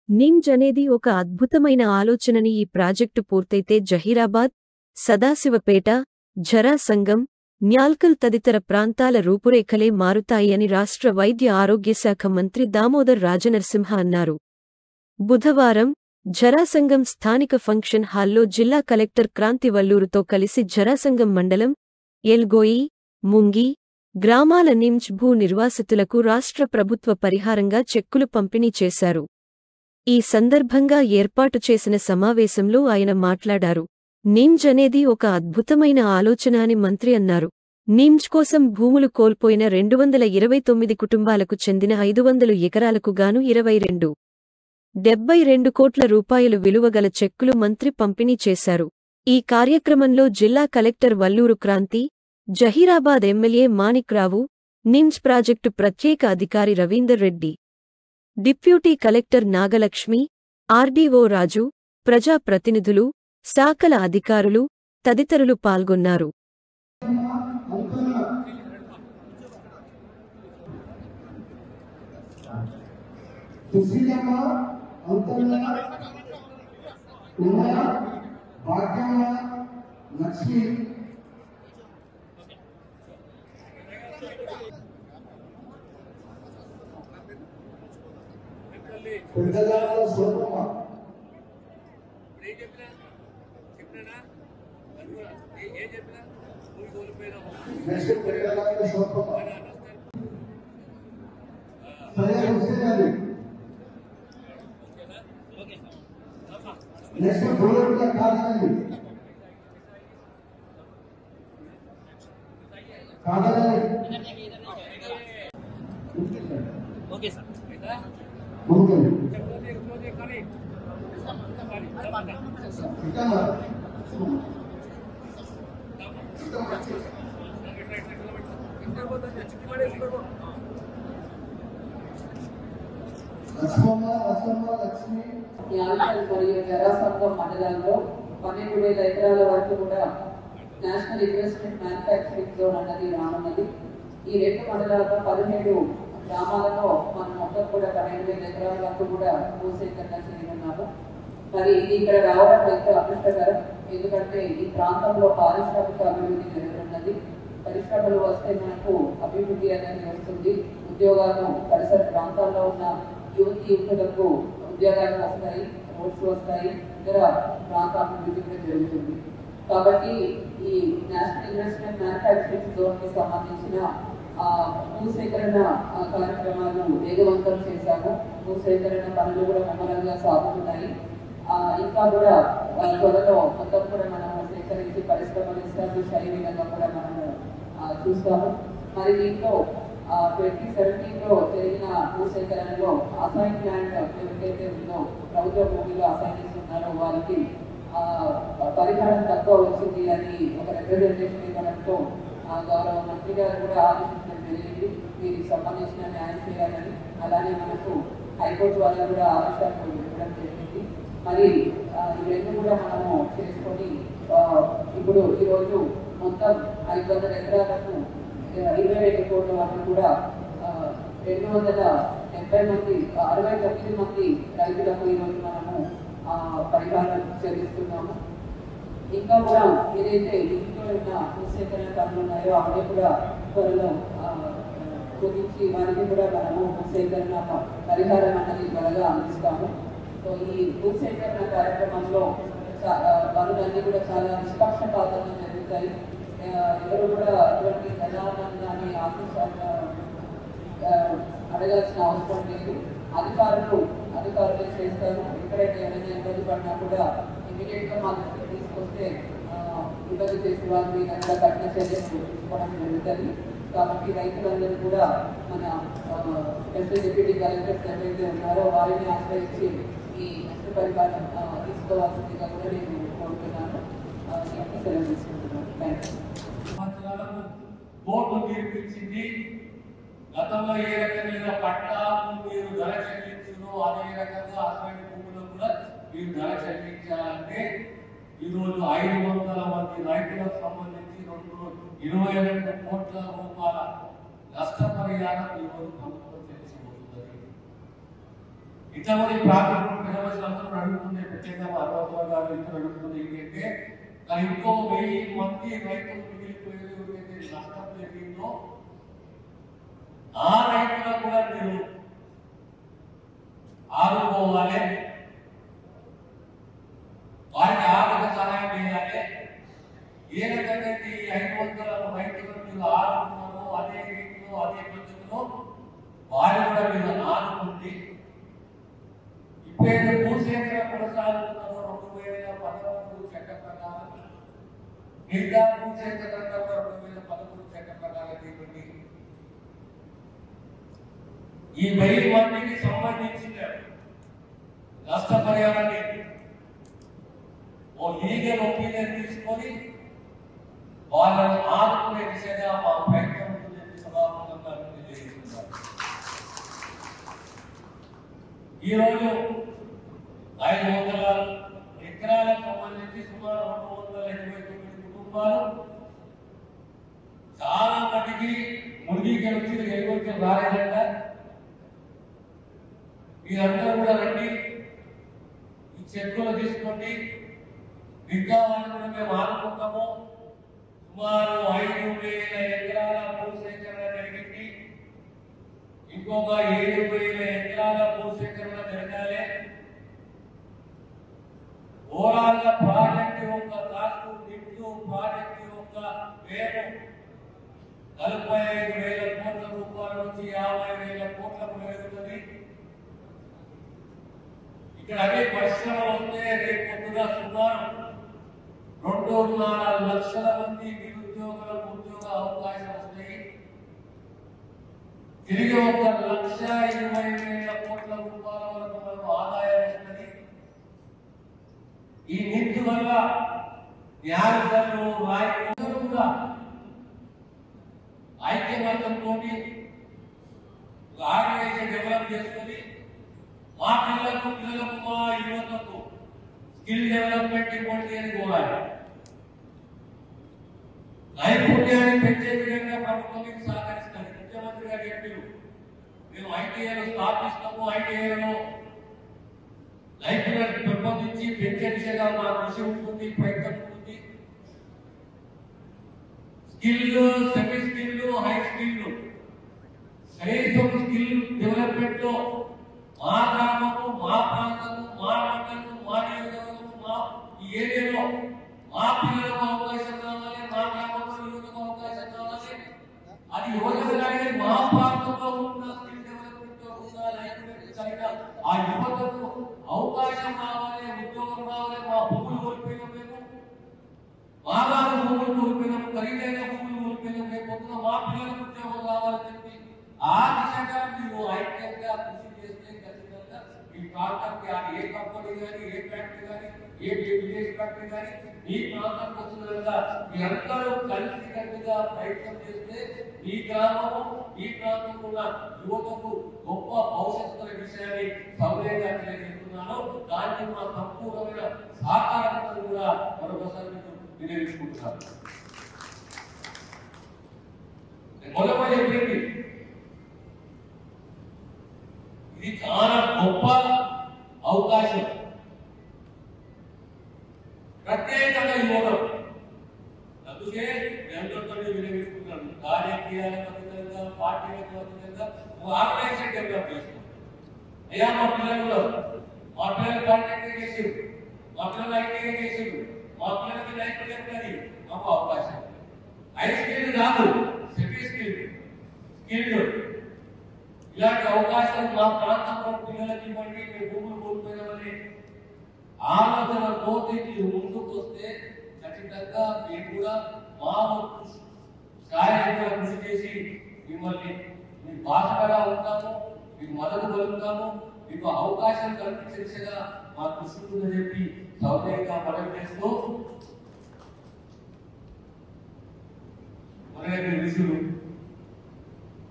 NIMZ అనేది ఒక అద్భుతమైన ఆలోచనని. ఈ ప్రాజెక్టు పూర్తయితే జహీరాబాద్, సదాశివపేట, ఝరాసంగం, న్యాల్కల్ తదితర ప్రాంతాల రూపురేఖలే మారుతాయి అని రాష్ట్ర వైద్య ఆరోగ్యశాఖ మంత్రి దామోదర్ రాజనరసింహ అన్నారు. బుధవారం ఝరాసంగం స్థానిక ఫంక్షన్ హాల్లో జిల్లా కలెక్టర్ క్రాంతి వల్లూరుతో కలిసి ఝరాసంగం మండలం, ఎల్గోయి, ముంగి గ్రామాల నిమ్జ్ భూ నిర్వాసితులకు రాష్ట్ర ప్రభుత్వ పరిహారంగా చెక్కులు పంపిణీ చేశారు. ఈ సందర్భంగా ఏర్పాటు చేసిన సమావేశంలో ఆయన మాట్లాడారు. నిమ్జ్ అనేది ఒక అద్భుతమైన ఆలోచన అని మంత్రి అన్నారు. నిమ్జ్ కోసం భూములు కోల్పోయిన 229 కుటుంబాలకు చెందిన 500 ఎకరాలకు గాను 22.72 కోట్ల రూపాయలు విలువగల చెక్కులు మంత్రి పంపిణీ చేశారు. ఈ కార్యక్రమంలో జిల్లా collector Valluru Kranthi, Zaheerabad MLA Manik Rao, NIMZ project ప్రత్యేక అధికారి Ravinder Reddy, deputy collector Nagalakshmi, RDO Raju, ప్రజా ప్రతినిధులు, శాఖల అధికారులు తదితరులు పాల్గొన్నారు. మరియు జరాసంగం మండలంలో 12,000 ఎకరాల వరకు కూడా నేషనల్ ఇన్వెస్ట్మెంట్ మ్యానుఫ్యాక్చరింగ్ జోన్ అన్నది రానున్నది. ఈ 2 మండలాల్లో 17 గ్రామాలలో మనం మొత్తం కూడా 12,000 ఎకరాల వరకు కూడా భూసేకరణ చేయనున్నాము. మరి ఇది ఇక్కడ రావడం ఎంతో అదృష్టకరం. ఎందుకంటే ఈ ప్రాంతంలో పారిశ్రామిక అభివృద్ధి జరుగుతున్నది. పరిశ్రమలు వస్తే మనకు అభివృద్ధి అనేది వస్తుంది. ఉద్యోగాలు పరిసర ప్రాంతాల్లో ఉన్న యువతులకు ఉద్యోగాలు వస్తాయి, రోడ్స్ వస్తాయి, ఇతర ప్రాంత అభివృద్ధి కూడా జరుగుతుంది. కాబట్టి ఈ నేషనల్ ఇన్వెస్ట్మెంట్ మ్యానుఫ్యాక్చరింగ్ జోన్ కి సంబంధించిన భూసేకరణ కార్యక్రమాలు వేగవంతం చేశాము. భూసేకరణ పనులు కూడా ముమ్మరంగా సాగుతున్నాయి. ఇంకా కూడా త్వరలో మొత్తం కూడా మనము సేకరించి పరిశ్రమలు ఎస్టాబ్లిష్ అయ్యే విధంగా కూడా మనము చూస్తాము. మరి దీంట్లో 2017లో జరిగిన భూసేకరణలో అసైన్ ల్యాండ్ ఎవరికైతే ఉందో ప్రభుత్వ భూమిలో అసైన్ చేస్తున్నారో వారికి పరిహారం తక్కువ వచ్చింది అని ఒక రిప్రజెంటేషన్ ఇవ్వడంతో గౌరవ మంత్రి గారు కూడా ఆలోచించడం జరిగింది. వీరికి సంబంధించిన న్యాయం చేయాలని. అలానే మనకు హైకోర్టు వల్ల కూడా ఆదేశాలు ఇవ్వడం జరిగింది. మరి ఈ 2 కూడా మనము చేసుకొని ఇప్పుడు ఈరోజు మొత్తం 500 ఎకరాలకు 22 కోట్ల వరకు కూడా 69 మంది రైతులకు ఈరోజు మనము పరిహారం చెల్లిస్తున్నాము. ఇంకా కూడా ఏదైతే ఇంట్లో ఉన్న భూసేకరణ పనులు ఉన్నాయో అవన్నీ కూడా త్వరలో గురించి వారికి కూడా మనము భూసేకరణ పరిహారం అన్నది త్వరగా అందిస్తాము. సో ఈ భూసేకరణ కార్యక్రమంలో పనులన్నీ కూడా చాలా నిష్పక్షపాతంగా జరుగుతాయి. ఎవరు కూడా అటువంటి ప్రజానందాన్ని అడగాల్సిన అవసరం లేదు. అధికారులు చేస్తారు. ఎక్కడైతే ఏదైనా ఇబ్బంది పడినా కూడా ఇమీడియట్ గా మా దృష్టికి తీసుకొస్తే ఇబ్బంది చేసే వాళ్ళ మీద కూడా కఠిన చర్యలు తీసుకోవడం జరుగుతుంది. కాబట్టి రైతులందరూ కూడా మన స్పెషల్ డిప్యూటీ కలెక్టర్స్ ఎవరైతే ఉన్నారో వారిని ఆశ్రయించి ఈ నష్ట పరిహారం తీసుకోవాల్సిందిగా కూడా నేను కోరుతున్నాను. సెలవు తీసుకుంటున్నాను. Thank you. కోర్టు తీర్పిచ్చింది. గతంలో ఏ రకమైన పట్టా మీరు ధర చెల్లించును అదే రకంగా అటువంటి భూములకు కూడా మీరు ధర చెల్లించాలంటే ఈరోజు 500 మంది రైతులకు సంబంధించి 22 కోట్ల రూపాయల నష్టపరిహారం ఈరోజు ప్రభుత్వం చెల్లించబోతున్నది. ఇంతమంది ప్రాథమిక ప్రజలందరూ అడుగుతుంది, ప్రత్యేకంగా హనుమంతరావు గారు ఇద్దరు అడుగుతుంది ఏంటంటే ఇంకో 1000 మంది రైతులు మిగిలిపోయేది ఎవరికైతే నష్టం జరిగిందో ఆ రైతులకు కూడా మీరు ఆదుకోవాలి, వారికి ఆర్థిక సహాయం చేయాలి. ఏ రకంగా ఈ 500 రైతులను మీరు ఆదుకున్నారో అదే రీతిలో అదే పద్ధతిలో వారు కూడా మీరు ఆదుకుంది. ఇప్పుడు భూసేకరణ కొనసాగుతున్న 2011 చట్ట ప్రకారం మిగతా భూసేకరణ 2013 చట్ట ప్రకారం ఇవ్వండి. ఈ 1000 మందికి సంబంధించిన నష్టపరిహారాన్ని ఓ లీగల్ ఒపీనియన్ తీసుకొని వాళ్ళని ఆదుకునే దిశగా మా ప్రయత్నం ఉంటుందని సభాముఖంగా తెలియజేస్తున్నారు. ఈరోజు 500 ఎకరాలకు సంబంధించి సుమారు 229 కుటుంబాలు చాలా మటుకి మునిగికి వచ్చి ఎలుగురికి రాలేదంట. మీరందరూ కూడా రండి, ఈ చెక్కులు తీసుకోండి, ఇంకా వాళ్ళు కూడా మేము ఆదుకుంటాము. సుమారు 5,000 ఎకరాల భూసేకరణ జరిగింది, ఇంకొక 7,000 ఎకరాల భూసేకరణ జరగాలి. ఓవరాల్ గా ప్రాజెక్ట్ యొక్క కాస్ట్ నిధులు ప్రాజెక్ట్ యొక్క వ్యయం 45,000 కోట్ల రూపాయల నుంచి 50,000 కోట్లకు పెరుగుతుంది. ఇక్కడ అదే పరిశ్రమలు వస్తే రేపు పొద్దుగా సుమారు 2.5 లక్షల మంది నిరుద్యోగులకు ఉద్యోగ అవకాశం వస్తాయి. తిరిగి 1,20,000 కోట్ల రూపాయల వరకు మనకు ఆదాయం వస్తుంది. ఈ నిధి వల్ల న్యాయస్థానాలు రాయలు కూడా ఐక్యమత్యంతో ఆర్గనైజేషన్ డెవలప్ చేసుకొని మా పిల్లలకు మా యువతకు స్కిల్ డెవలప్మెంట్ ఇంకోటి అని కోరాలి. నైపుణ్యాన్ని పెంచే విధంగా ప్రభుత్వం సహకరిస్తుంది. ముఖ్యమంత్రి గారు చెప్పారు, మేము ఐటీఐలో స్థాపిస్తాము, ఐటీఐలో నైపుణ్యాన్ని పెంపొందించి పెంచే దిశగా మా కృషి ఉంటుంది, ప్రయత్నం ఉంటుంది. Skill, semi skill, high skill కనీసం స్కిల్ డెవలప్మెంట్ లో మా గ్రామము, మా ప్రాంతము, మా మండలము, మా నియోజకవర్గము, మా ఈ ఏరియాలో మా పిల్లలకు అవకాశం కావాలి, మా గ్రామంలో యువతకు అవకాశం కావాలి. అది యువత కానీ మా ప్రాంతంలో ఉన్న స్కిల్ డెవలప్మెంట్ లో ఉన్న ఆ యువతకు అవకాశం కావాలి, ఉద్యోగం కావాలి. మా భూములు కోల్పోయిన మేము బాగా భూములు కోల్పోయినాము, ఖరీదైన భూములు కోల్పోయినాము. రేపు పొద్దున మా పిల్లలకు ఉద్యోగం కావాలని చెప్పి ఆ దిశగా మీరు ఐక్యంగా కృషి చేస్తే ఖచ్చితంగా ఈ ప్రాంతానికి ఏ కంపెనీ కానీ, ఏ ఫ్యాక్టరీ కానీ, ఏ విదేశీ ఫ్యాక్టరీ కానీ ఈ ప్రాంతానికి వస్తున్నదా మీరందరూ కలిసి కట్టుగా ప్రయత్నం చేస్తే ఈ గ్రామము, ఈ ప్రాంతంలో ఉన్న యువతకు గొప్ప భవిష్యత్తు విషయాన్ని సౌకర్యంగా తెలియజేస్తున్నాను. దానికి మా సంపూర్ణమైన సహకారం కూడా మరొకసారి వినియోగించుకుంటున్నాను. మొదటి చెప్పింది ఇది చాలా గొప్ప అవకాశం. ప్రత్యేకంగా ఇవ్వడం అందుకే ఎంతో వినియోగించుకుంటున్నాను. రాజకీయాలకు అతీతంగా, పార్టీలకు అతీతంగా ఆర్గనైజేషన్ డెవలప్ చేస్తున్నాం. అయ్యా మా పిల్లలు పాలిటెక్నిక్ చేసారు, మా పిల్లలు ఐటీఐ చేసారు, మా పిల్లలకి నైపుణ్యం కానీ మాకు అవకాశం. హై స్కిల్ కాదు, సిటీ స్కిల్, స్కిల్డ్ ఇలాంటి అవకాశం మా ప్రాంతంలో పిల్లలకి ఇవ్వండి. మీరు భూములు కోల్పోయినామని ఆలోచనతో మీరు ముందుకు వస్తే ఖచ్చితంగా మేము కూడా మా సాయంగా కృషి చేసి మిమ్మల్ని మీ బాధగా ఉంటాము, మీకు మద్దతు కలుగుతాము, మీకు అవకాశం కల్పించేదిగా మా కృషి ఉంటుందని చెప్పి సౌకర్యంగా మనం చేస్తూ విషయులు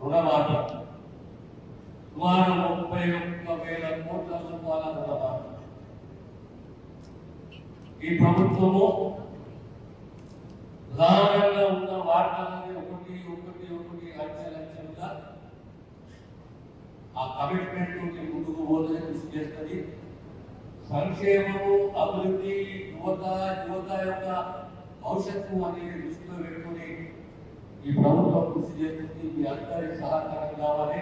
రుణమాఫీ సుమారు 31,000 కోట్ల రూపాయల రుణమాఫీ ఈ ప్రభుత్వము ప్రధానంగా ఉన్న వార్తలని ఒకటి అంచెలంచెలుగా ఆ కమిట్మెంట్ తోటి ముందుకు పోతుందని కృషి చేస్తుంది. సంక్షేమము, అభివృద్ధి, యువత యొక్క భవిష్యత్తు అనేది దృష్టిలో పెట్టుకుని ఈ ప్రభుత్వం కృషి చేస్తుంది. మీ అందరి సహకారం కావాలి.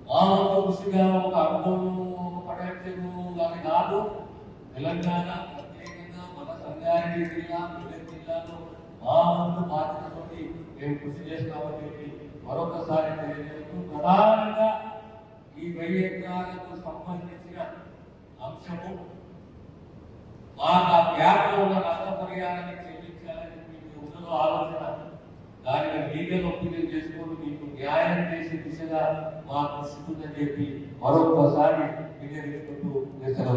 మా కృషిగా ఒక అనుభవం, ఒక పడేరు అవి కాదు. తెలంగాణ ప్రత్యేకంగా మన సంగారెడ్డి జిల్లా, మెదక్ జిల్లాలో మా వంతు బాధ్యతతోటి మేము కృషి చేస్తామని చెప్పి మరొకసారి తెలియజేస్తూ, ప్రధానంగా ఈ 1000 ఎకరాలకు సంబంధించిన అంశము మాకు ఆ గ్యాప్లో ఉన్న నష్టపరిహారాన్ని చెల్లించాలని మీకు ఉన్నదో ఆలోచన, దానిని లీగల్ ఒపీనియన్ చేసుకొని మీకు న్యాయం చేసే దిశగా మా కృషి ఉందని చెప్పి మరొకసారి వినియోగించుకుంటూ నిరసన